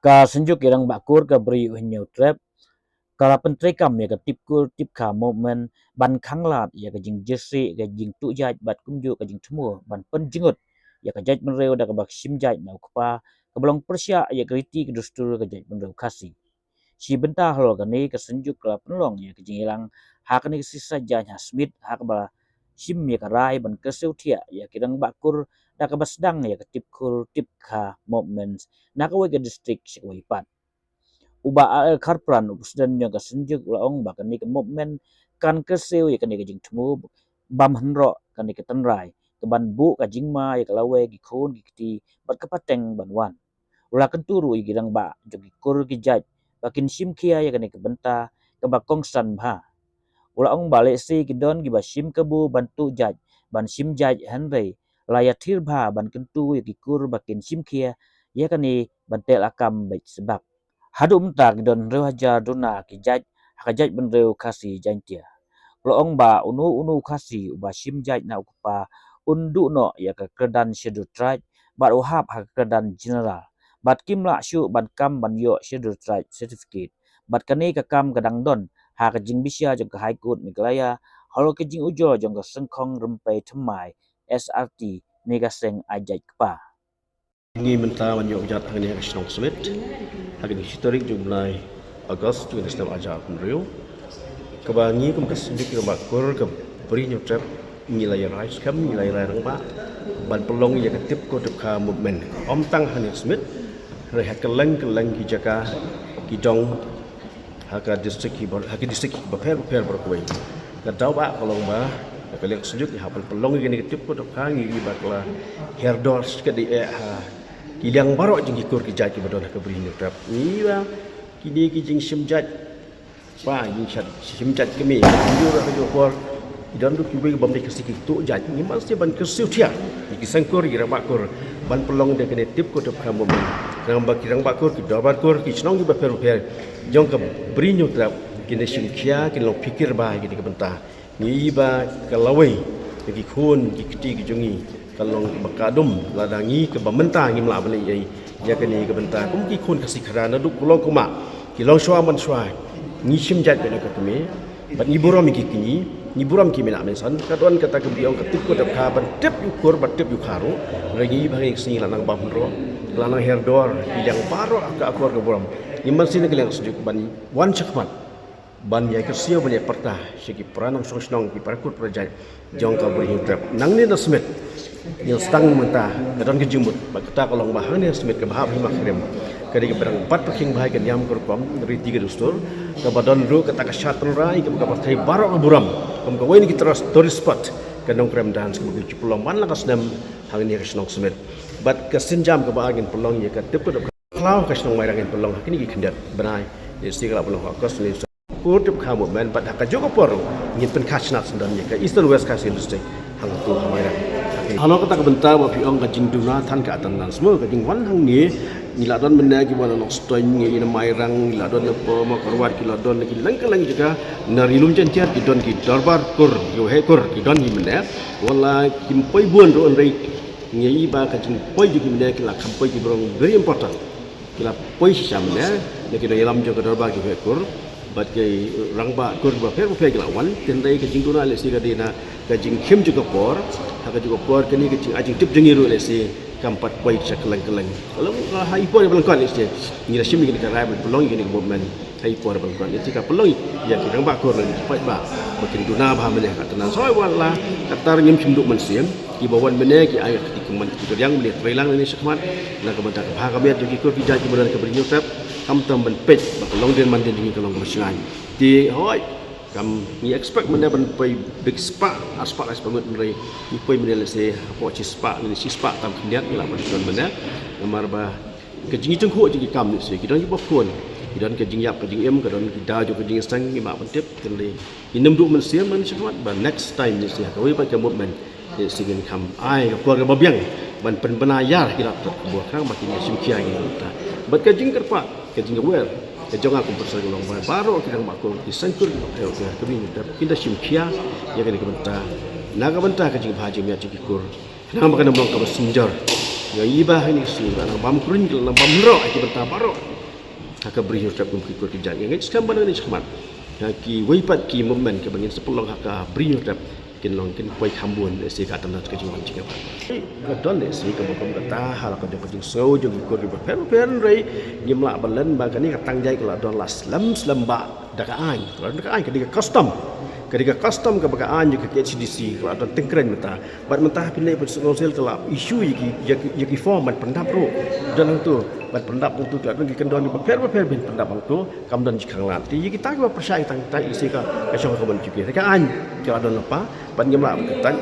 Ka senjuk irang bakur ka beri uhinyo trap kala pentri kam ya ka tipkur tipka movement ban khanglat ya ka jing jesi ka jing tu jaj bat kumju ka jing temu ban pen jingut ya ka jaj menreu da ka bak sim jaj na ukpa ka belong persya ya kriti ka dustur ka jaj menreu kasi si bentah lo ka ni ka senjuk ka penlong ya ka jing ilang ha ka ni sisa jaj ha smith ha ka ba sim ya ka rai ban keseu thia ya kirang bakur da ka basdang ya ka tipkur tipka movements na ka wega district si pat uba karpran upsdan yang kasenjuk laong ba kan ni movement kan keseu ya kan ni jing temu bam henro kan ni tenrai ke ban bu ka jingma ya kalawe gi khon gi kti bat ka pateng ban wan ula kan turu i girang ba jogi kur gi jaj bakin sim kia ya kan ni benta ke ba kongsan ba ula ong bale si gi don gi ba sim ke bu bantu jaj ban sim jaj henrei laya thir ba ban kentu ya gi kur bakin sim kia ya kan ni bantel akam baik sebab hadum tak don reu hajar duna ki jaj hakajaj ben reu kasi jantia lo ong ba unu kasi uba sim jaj na ukpa undu no ya ka kedan schedule tribe bat uhap ha kedan general bat kimla syu ban kam ban yo schedule tribe certificate bat kani ka kam kadang don ha ka jing bisya jong ka high court miglaya halo ka jing ujo jong ka sengkong rempai themai SRT ni ka seng ajaj kpa Ngi menta manyo jat hangni Krishnong Smith hagni historik jumlai Agust tu nestam aja kunrio kebangi kum kesendik ke bakur ke beri nyotrap nilai rais kam nilai rang ba ban pelong ya ketip ko depka movement om tang hangni Smith rehat keleng ki jaka ki dong haka district ki baper berkuai ka dau ba kolong ba ka lek sejuk ya ban pelong ni ketip ko depka ngi bakla herdors ke di Kilang barok jeng ikur ki jaj ki badon ka beri nyotrap ni ba kini ki jeng simjat pa jeng simjat kemi jujur ka jokor idan du kibai bam de kesik tu jaj ni mesti ban kesiu thia ki sangkur ki rabakur ban pelong de kene tip ko dep kham bam rang ba kirang bakur ki dabar kur ki chnong ki ba per jong ka beri nyotrap kini simkhia ki long pikir ba ki ka bentah ni ba kalawai ki khun ki kti ki jongi kalau bakadum ladangi ke bamenta ngi mla bani ai ya kani ke benta kum ki khun kasi kharana du kulong kuma ki long shwa man shwa ngi sim jat bani ka kumi bat ni buram ki kini ni buram ki mena men san ka don kata ke biong ka tip ko dap ka ban tip ukur bat tip yu kharu ragi bagi sing lanang bam ro lanang herdor bidang paro ka akor ke buram ni man sin ke lang sejuk ban wan chakmat ban ya ke sio ban ya pertah segi peranang sosnong ki parakut project jong ka beri trap nang ni nasmet yang stang mentah kadon ke jumut bakta kolong bahang ni smit ke bahab himak krem kadi ke berang 4 peking bahai ke yam korkom dari 3 dustur ke badon ru ke tak syatr rai ke pakai barok buram kem ke wen ki terus tourist spot ke nong krem dance ke buku pulang man lakas nam hang ni ke snong smit bat ke sinjam ke bahagin pelong ye ke tep ke klau ke snong mairangin pelong kini ki kendat benai isi kala pelong kos ni kutup kamu men bat ka jogo por ni pen kashna sendan ye ke eastern west kas district hang tu mairang halo kata kebentar wa piong ka jing duna than ka atan nan semua ka jing wan hang ni nila don benda ki wala nok stoy ngi ina mairang nila don lepo ma korwat ki don ki lang juga narilum cenciar ki don ki darbar kur yo he kur ki don ni menda wala ki poi buon ro ndai ngi ba ka jing poi ki menda ki la kam poi ki brong very important ki la poi samne ne ki do yalam jo ka darbar ki he kur bat ke rangba kur ba fer ki la wan tendai ka jing duna le si ka dina ka jing khim juga por haka juga por kini kecing ajing tip jengiru lesi kampat koi keleng kalau hai por belangkon lesi ni dah sim ni ka rai belong ni movement hai por belangkon lesi ka pelong ya kirang ba kor lagi cepat ba makin duna ba meneh ka tenan soi wala katar ngim simduk mensiam ki bawan meneh ki ayat ki kemen ki yang meneh trailang ni sekmat na ka bentak ba ka biat ki ko ki jadi benar ka berinyo tap kam tam ben pet ba long den man den ni ka long masngai di hoi kam ni expect mana ban pai big spa aspa as banget mrai ni pai menel se apa ci spa ni si spa tam kendiat ni lah ban mana nomor ba ke jing teng ho jing kam ni se ki don ki bokon ki don ke jing yap ke jing em ke don ki da jo ke jing sang ni ma ban tip ken le inam du man siam man semua ba next time ni se ka wi pa ke movement ni se gen kam ai ke keluarga babiang ban pen benayar ki dak buah kang makin sim kia ni ta bat ke jing kerpa ke jing wer jong aku bersama golong baru kita makul disangkur ayo kita sim kia ya kan kita naga bantah ka jing bhaji mi jing kur nang makan blong ka sinjar ya ibah ini sing nang bam kurun nang bam ro ki bantah baro haka beri ucap kum ki kur ki jang ngai skam ban ni khmat ki weipat ki moment ke bangin sepelong haka beri ucap kin long kin poi khambun si ka tanat ka jing jing ba ka don le si ka bokom ka ta hal ka de jing so jing kur ki ba pen rei ngimla balen ba ka ni ka tang jai ka don las lam ba daka an ka di custom ketika custom ke bagaan juga ke HDC kalau ada tengkeren mata bat mentah pinai bersosial kalau isu yaki form bat pendap ro dan itu bat pendap itu kalau di kendon beper bin pendap itu kamdan jikang lanti kita ke percaya tang isi ka syong ka ban juga bagaan kalau ada apa bat ngemla ketan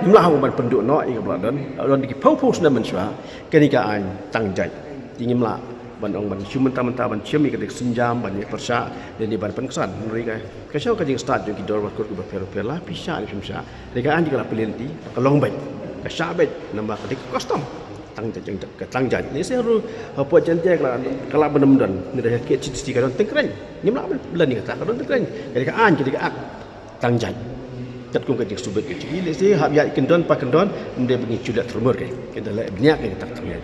ngemla ban penduk no i ka don di pau-pau na mensua kenikaan tang jai ngemla ban ong ban cium mentah-mentah ban cium ikat senjam ban persa dan di ban penkesan mereka kasau kajing start jo kidor bakor ke per lah pisah ni semsa mereka anji kala pelenti kalong baik kasabet nambah kedik custom tang jaj ni saya ru apa cantik kala benar-benar ni dah ke citi kadon tengkren ni mlah belan ni kata kadon tengkren kedik an kedik ak tang jaj kat kum kajing subet ke ni saya hab ya kendon pa kendon dia bengi cudak termur ke kita la banyak ke tak termur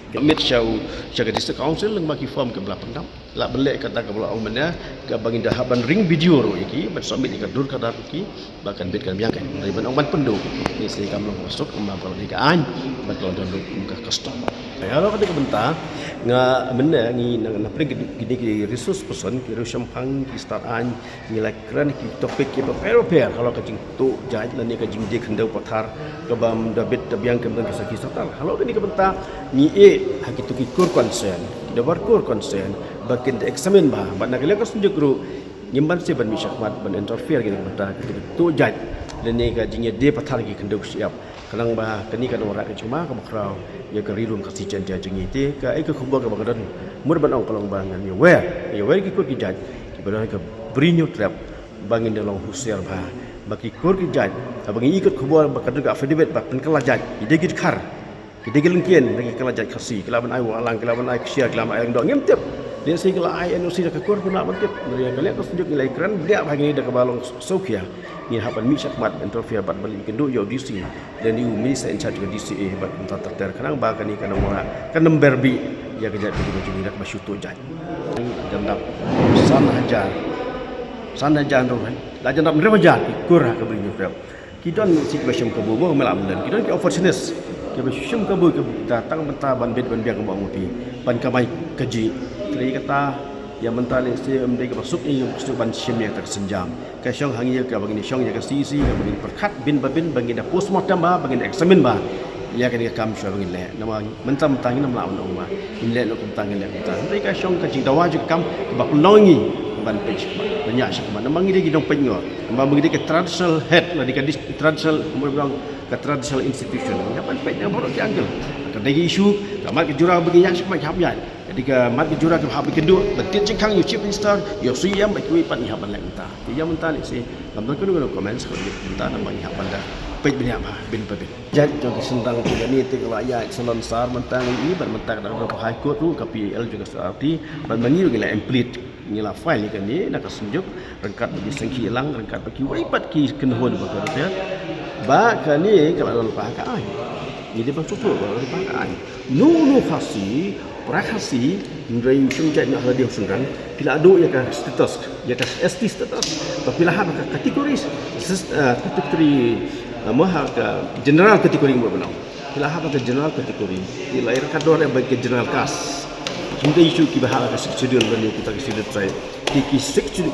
Kemit show jaga district council leng bagi form ke belah pendam la belek kata ke belah umumnya ke bagi dahaban ring video ro iki ban submit ke dur kata iki bahkan bit kan biang kan dari ban orang pendu ni saya kam masuk mabal ni kan betul dan muka custom kalau ketika bentar nga benda ni nang pring gini ki resource person ki rusyampang ki start an ni like kran ki topik ki pair kalau kajing tu jaj lan ni kajing dik hendau pathar ke bam dabit biang ke ben kisah kalau ni ke bentar ni hak itu kur concern kita berkur concern bakin examine bah nak lek sunjuk ru nyimban si ban misakmat ban interfere gini benda kita tu jaj dan ni kajingnya dia pathar gi kenduk siap kalang bah kini kan orang cuma ke makrau ya ke rilum kasih janji jengi te ka ai ke khubur ke bagadan mur ban ong kalang bangan ya where ki kur ki jaj ki badan ke brinyo trap bangin dalam husiar bah bagi kur ki jaj bagi ikut khubur bakad ga affidavit ba pen kala jaj ide git khar ide gelengkien lagi kala jaj khasi kelaban ai walang kelaban ai sia kelaban ai dong ngem tep dia sih kalau ai NOC dah kekur pun nak mentip dia kalian tu tunjuk nilai keren dia bagi dah kebalong sokia ni hapan mi syakmat interview bat balik kendu yo DC dan di umi saya in charge DCA bat entar terter kadang bahkan ni kan orang kan nemberbi ya kejat begini dah masuk tu jaj jam dak san hajar tu kan dah jam dak meremajar ikur ke berinyo krap kita ni situation ke bubuh malam dan kita ni opportunist kita syum ke bubuh datang mentah ban bit ban biak ke bawang mupi ban kamai keji Kali kata yang mentali si mereka masuk ni masuk ban sim yang tersenjam. Kasyong hangi ke bagi ni syong yang ke sisi yang bagi perkat bin babin bagi dah postmortem bah bagi examine bah. Ya kan dia kam syong bagi le. Nama mentam tangi nama lawan orang bah. Inle lo kum tangi le kita. Mereka syong ke jing dawa juga kam bak longi ban page banyak syakman. Nama ngi dia gidong penyor. Nama bagi dia ke traditional head lah di traditional umur bilang ke traditional institution. Yang ban page yang baru dianggil. Kadang isu kamar ke jurang bagi yang syakman habyan. Ketika mat jura ke hab kedua betit cengkang you chief minister you siam bagi we pat ni haban lek entah dia mentali si gambar kuno comments ko dia entah nama ni haban dah pej bini apa bin pebin jaj jo sendang tu ni te kelaya salon sar mentang ini bermentang dalam high court tu KPL juga seperti bangi gila emplit ngila file ni kan ni nak sunjuk rengkat bagi sengki hilang rengkat bagi we pat ki kenhon bakar ya ba kan ni kalau lupa ka ai ni dia bersusul kalau lupa ka ai no khasi prakasi dari sunjat nak dia sundan bila ada ya kan status ya kan ST status apabila hak kategori mahal ke general kategori benar bila hak ke general kategori di lahir kador yang bagi general kas kita isu ki bahal ke schedule dan kita ke schedule try ki schedule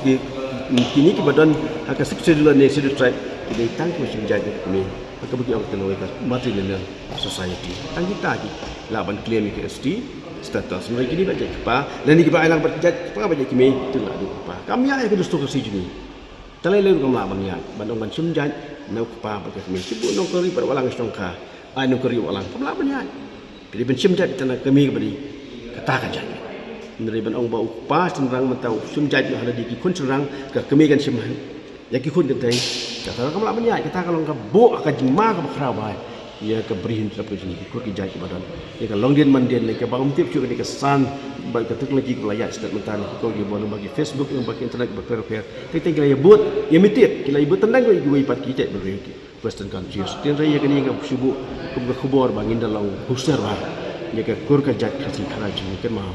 kini ki badan hak schedule ni schedule try kita tangku sunjat ni maka bagi orang tenoi ke matrilineal society tang kita ki laban claim ke ST status mereka ni baca apa dan ni kita hilang berjat apa baca kimi tu lah apa kami ayah kita stok si juni talai lalu kami abang ya bandung ban sumjat nak apa baca kimi sibuk nongkori berwalang stongka ay nongkori walang kami abang ya jadi ban sumjat tanah kami kembali katakan jadi dari ban ong bau pas cenderang mentau sumjat yang ada di kikun cenderang ke kami kan simhan ya kikun kentai kata kami abang ya kita kalau ke bo akan jema ke berkerabai ia ke berihin terhadap sini kur kijai ke badan ia ke longdian mandian ke bangun tip juga ni ke san bagi teknologi kelayat setiap mentan kau dia boleh bagi Facebook yang bagi internet berper kita kira ia buat ia mitit kira ibu tendang kau ibu ipat kijai beri Western countries. Tiang raya kini yang subuh kumga kubur bangin dalam husar lah. Jika kur kerja kasih kerja mungkin mah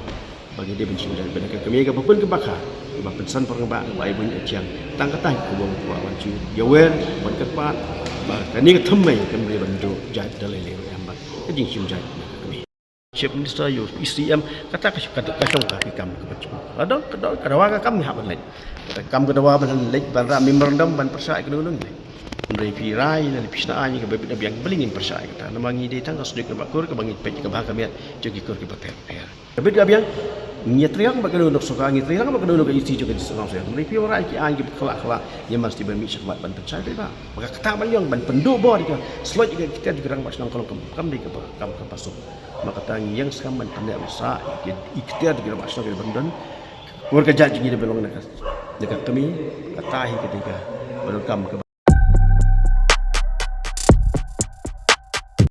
bagi dia benci dan benda kami yang berpun kebakar, berpensan perkembang baik bunyi aciang tangkatan kubur kuat banci. Jawel berkepat, bahkan ini ketemai kami bantu jat dalam leher yang baik. Kejing cium jat kami. Chief Minister yo ICM kata kasong kaki kam kebacu. Ada kedawa kami hak benlek. Kam kedawa benlek ban memorandum ban persa ekonomi ni. Dari pirai dan pisnaan yang berbeda yang belingin persa kata. Namangi dia tangga sudah kebakur kebangi pej ke bahaka miat jogi kur ke baper. Tapi dia biang nyetriang bakal untuk suka nyetriang bakal untuk isi juga di sana saya. Dari pirai ki angi kelak yang mesti bermi sekat ban persa dia. Maka kata bayang ban pendu bo dia. Slot juga kita juga orang macam kalau kam di ke kam ke pasuk. Maka tangi yang sekarang pandai besar ikhtiar di dalam asal Bandan keluarga janji dia belong dekat kami katahi ketika berkam ke